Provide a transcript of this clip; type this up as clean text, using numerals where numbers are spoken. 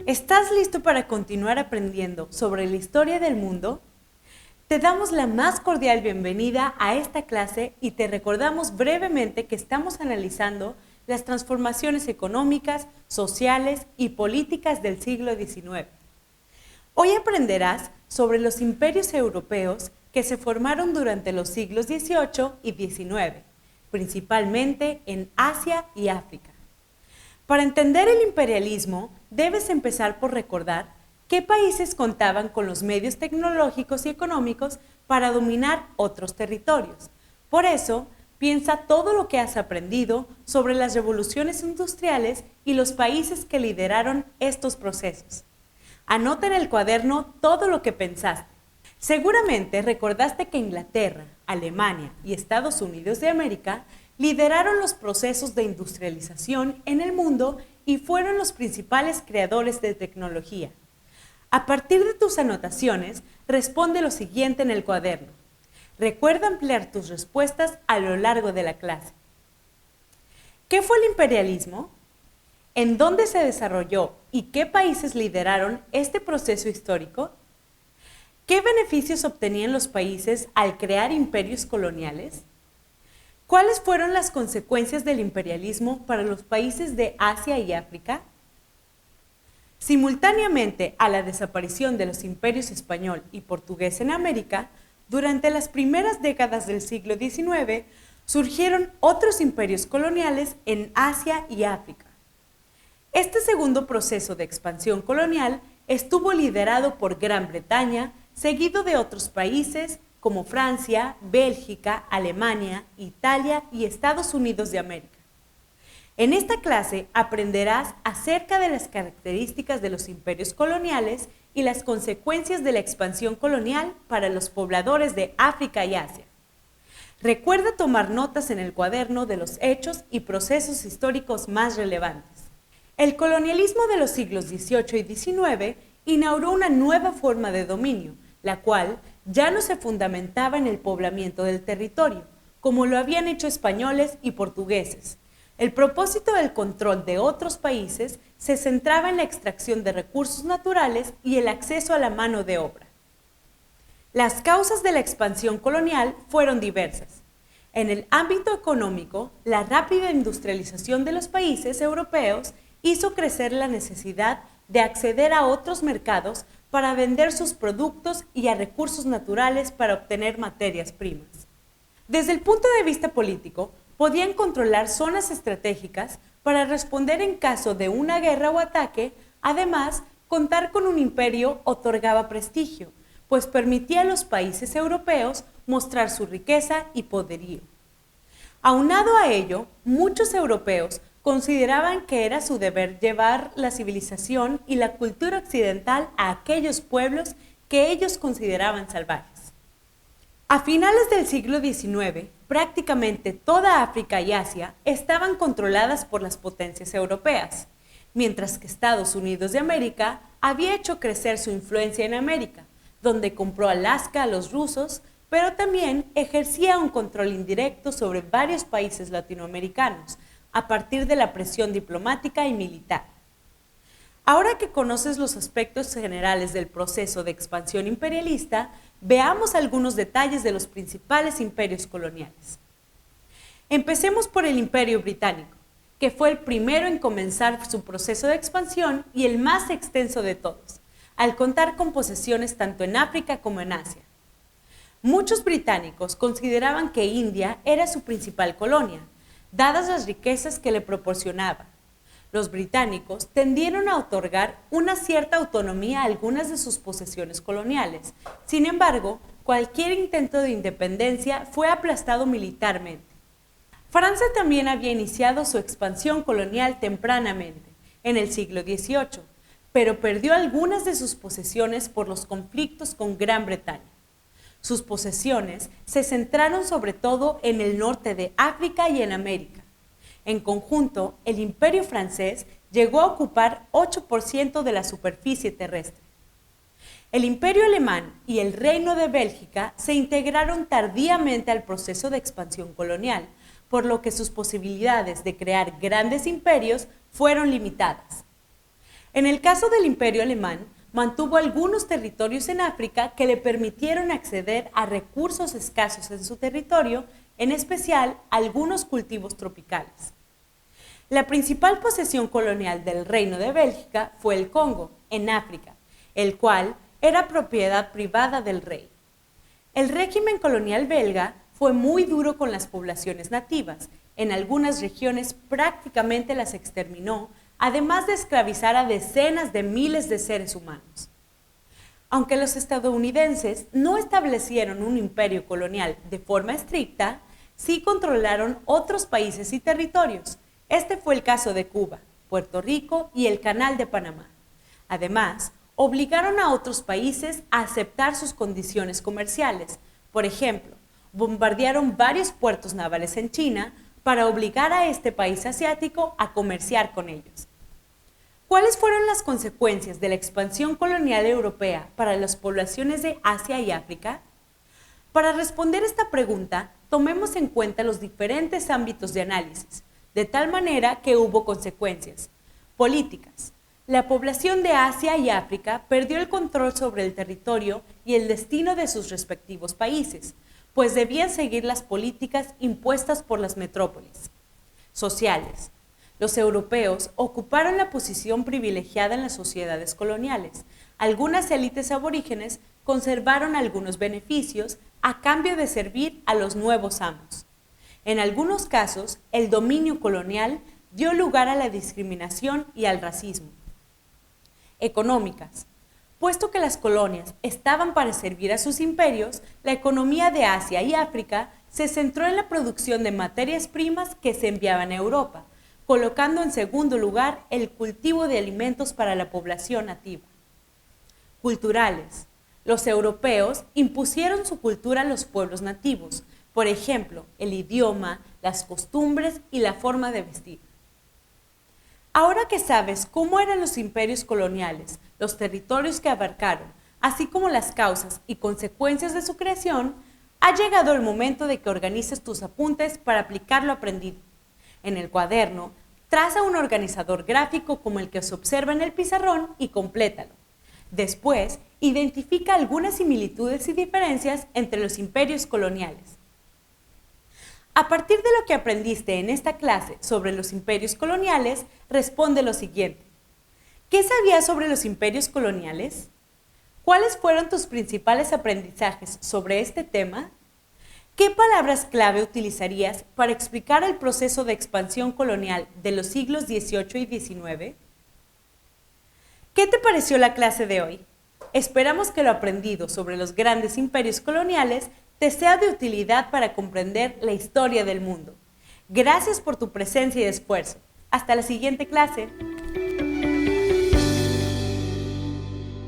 ¿Estás listo para continuar aprendiendo sobre la historia del mundo? Te damos la más cordial bienvenida a esta clase y te recordamos brevemente que estamos analizando las transformaciones económicas, sociales y políticas del siglo XIX. Hoy aprenderás sobre los imperios europeos que se formaron durante los siglos XVIII y XIX, principalmente en Asia y África. Para entender el imperialismo, debes empezar por recordar qué países contaban con los medios tecnológicos y económicos para dominar otros territorios. Por eso, piensa todo lo que has aprendido sobre las revoluciones industriales y los países que lideraron estos procesos. Anota en el cuaderno todo lo que pensaste. Seguramente recordaste que Inglaterra, Alemania y Estados Unidos de América lideraron los procesos de industrialización en el mundo y fueron los principales creadores de tecnología. A partir de tus anotaciones, responde lo siguiente en el cuaderno. Recuerda ampliar tus respuestas a lo largo de la clase. ¿Qué fue el imperialismo? ¿En dónde se desarrolló y qué países lideraron este proceso histórico? ¿Qué beneficios obtenían los países al crear imperios coloniales? ¿Cuáles fueron las consecuencias del imperialismo para los países de Asia y África? Simultáneamente a la desaparición de los imperios español y portugués en América, durante las primeras décadas del siglo XIX, surgieron otros imperios coloniales en Asia y África. Este segundo proceso de expansión colonial estuvo liderado por Gran Bretaña, seguido de otros países como Francia, Bélgica, Alemania, Italia y Estados Unidos de América. En esta clase aprenderás acerca de las características de los imperios coloniales y las consecuencias de la expansión colonial para los pobladores de África y Asia. Recuerda tomar notas en el cuaderno de los hechos y procesos históricos más relevantes. El colonialismo de los siglos XVIII y XIX inauguró una nueva forma de dominio, la cual ya no se fundamentaba en el poblamiento del territorio, como lo habían hecho españoles y portugueses. El propósito del control de otros países se centraba en la extracción de recursos naturales y el acceso a la mano de obra. Las causas de la expansión colonial fueron diversas. En el ámbito económico, la rápida industrialización de los países europeos hizo crecer la necesidad de acceder a otros mercados para vender sus productos y a recursos naturales para obtener materias primas. Desde el punto de vista político, podían controlar zonas estratégicas para responder en caso de una guerra o ataque. Además, contar con un imperio otorgaba prestigio, pues permitía a los países europeos mostrar su riqueza y poderío. Aunado a ello, muchos europeos consideraban que era su deber llevar la civilización y la cultura occidental a aquellos pueblos que ellos consideraban salvajes. A finales del siglo XIX, prácticamente toda África y Asia estaban controladas por las potencias europeas, mientras que Estados Unidos de América había hecho crecer su influencia en América, donde compró Alaska a los rusos, pero también ejercía un control indirecto sobre varios países latinoamericanos, a partir de la presión diplomática y militar. Ahora que conoces los aspectos generales del proceso de expansión imperialista, veamos algunos detalles de los principales imperios coloniales. Empecemos por el Imperio Británico, que fue el primero en comenzar su proceso de expansión y el más extenso de todos, al contar con posesiones tanto en África como en Asia. Muchos británicos consideraban que India era su principal colonia, dadas las riquezas que le proporcionaba. Los británicos tendieron a otorgar una cierta autonomía a algunas de sus posesiones coloniales. Sin embargo, cualquier intento de independencia fue aplastado militarmente. Francia también había iniciado su expansión colonial tempranamente, en el siglo XVIII, pero perdió algunas de sus posesiones por los conflictos con Gran Bretaña. Sus posesiones se centraron sobre todo en el norte de África y en América. En conjunto, el Imperio francés llegó a ocupar 8% de la superficie terrestre. El Imperio alemán y el Reino de Bélgica se integraron tardíamente al proceso de expansión colonial, por lo que sus posibilidades de crear grandes imperios fueron limitadas. En el caso del Imperio Alemán, mantuvo algunos territorios en África que le permitieron acceder a recursos escasos en su territorio, en especial algunos cultivos tropicales. La principal posesión colonial del Reino de Bélgica fue el Congo, en África, el cual era propiedad privada del rey. El régimen colonial belga fue muy duro con las poblaciones nativas. En algunas regiones prácticamente las exterminó, además de esclavizar a decenas de miles de seres humanos. Aunque los estadounidenses no establecieron un imperio colonial de forma estricta, sí controlaron otros países y territorios. Este fue el caso de Cuba, Puerto Rico y el Canal de Panamá. Además, obligaron a otros países a aceptar sus condiciones comerciales. Por ejemplo, bombardearon varios puertos navales en China para obligar a este país asiático a comerciar con ellos. ¿Cuáles fueron las consecuencias de la expansión colonial europea para las poblaciones de Asia y África? Para responder esta pregunta, tomemos en cuenta los diferentes ámbitos de análisis, de tal manera que hubo consecuencias políticas. La población de Asia y África perdió el control sobre el territorio y el destino de sus respectivos países, pues debían seguir las políticas impuestas por las metrópolis. Sociales. Los europeos ocuparon la posición privilegiada en las sociedades coloniales. Algunas élites aborígenes conservaron algunos beneficios a cambio de servir a los nuevos amos. En algunos casos, el dominio colonial dio lugar a la discriminación y al racismo. Económicas. Puesto que las colonias estaban para servir a sus imperios, la economía de Asia y África se centró en la producción de materias primas que se enviaban a Europa, colocando en segundo lugar el cultivo de alimentos para la población nativa. Culturales. Los europeos impusieron su cultura a los pueblos nativos, por ejemplo, el idioma, las costumbres y la forma de vestir. Ahora que sabes cómo eran los imperios coloniales, los territorios que abarcaron, así como las causas y consecuencias de su creación, ha llegado el momento de que organices tus apuntes para aplicar lo aprendido. En el cuaderno, traza un organizador gráfico como el que se observa en el pizarrón y complétalo. Después, identifica algunas similitudes y diferencias entre los imperios coloniales. A partir de lo que aprendiste en esta clase sobre los imperios coloniales, responde lo siguiente. ¿Qué sabías sobre los imperios coloniales? ¿Cuáles fueron tus principales aprendizajes sobre este tema? ¿Qué palabras clave utilizarías para explicar el proceso de expansión colonial de los siglos XVIII y XIX? ¿Qué te pareció la clase de hoy? Esperamos que lo aprendido sobre los grandes imperios coloniales te sea de utilidad para comprender la historia del mundo. Gracias por tu presencia y esfuerzo. Hasta la siguiente clase.